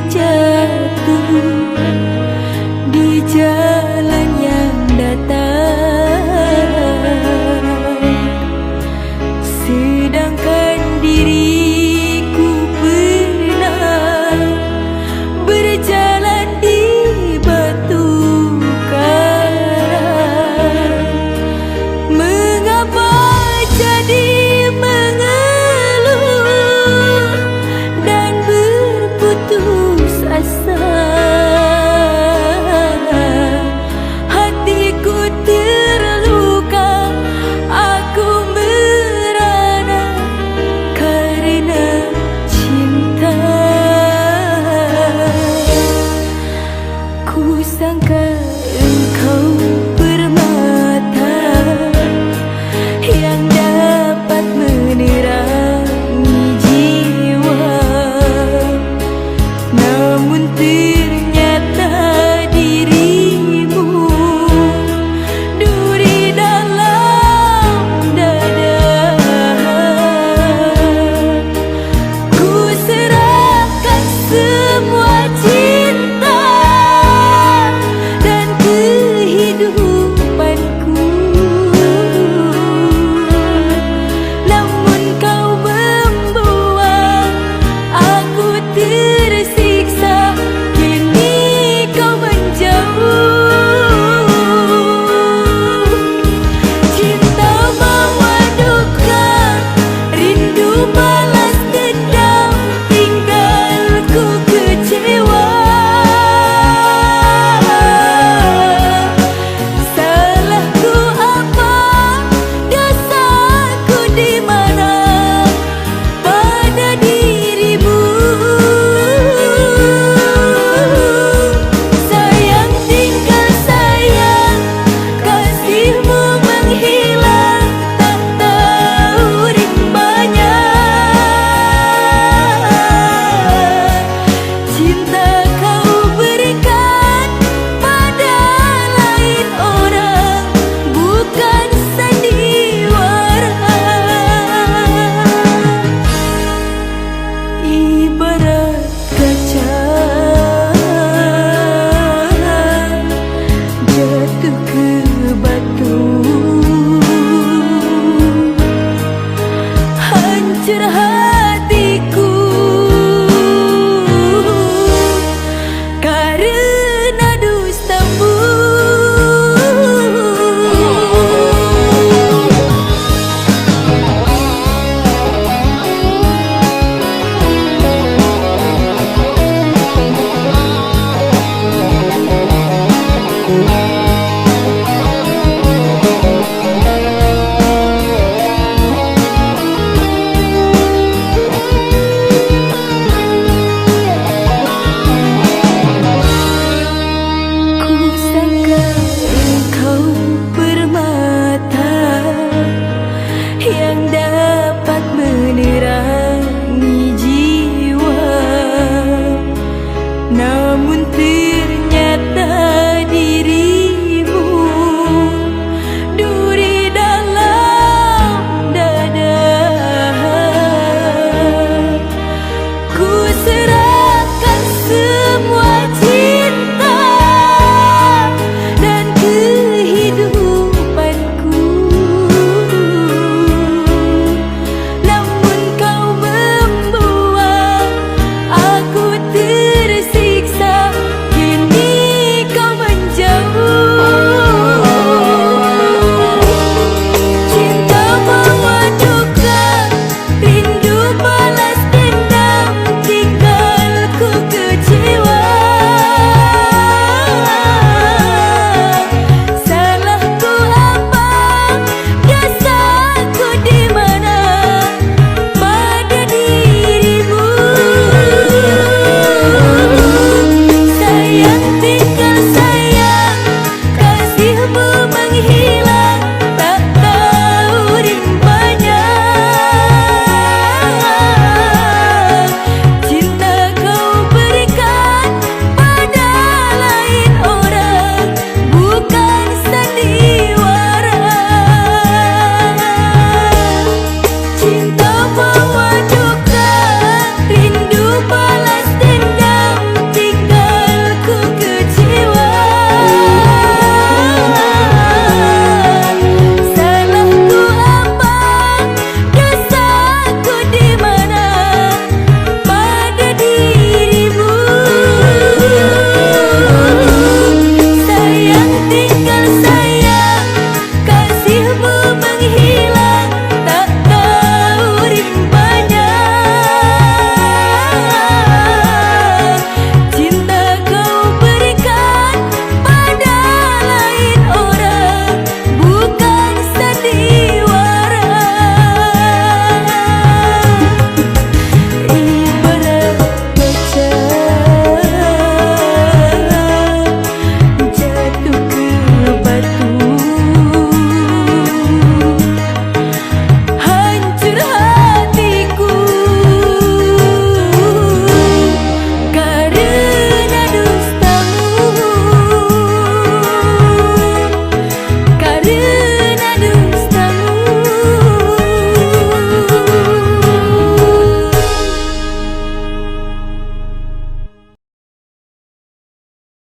jatuh di jalan yang datar, sedangkan diriku pernah berjalan di batu karang. Mengapa jadi mengeluh dan berputus asa? Hatiku terluka, aku merana karena cinta. Ku sangka engkau permata yang dapat menerangi jiwa, namun ternyata dirimu duri dalam dada. Ku serahkan semua cinta dan kehidupanku, namun kau membuat aku tersiksa. Kini kau menjauh. Cinta bawa duka, rindu balas dendam, tinggalku kecewa. Salahku apa? Dosaku di mana? Pada dirimu. Sayang tinggal sayang, kasihmu menghilang, tak tahu rimbanya. Cinta kau berikan pada lain orang, bukan sandiwara. Ibarat kaca jatuh ke batu, hancur hatiku karena dustamu. Ku sangka engkau permata yang dapat menerangi jiwa, namun ternyata dirimu duri dalam dada. Ku serahkan semua cinta dan kehidupanku, namun kau membuat aku tersiksa. Kini kau menjauh. Cinta bawa duka, rindu balas dendam, tinggalku kecewa. Salahku apa? Dosaku di mana? Pada dirimu. Sayang tinggal sayang, kasihmu menghilang, tak tahu rimbanya. Cinta kau berikan pada lain orang, bukan sandiwara. Cinta bawa duka, rindu balas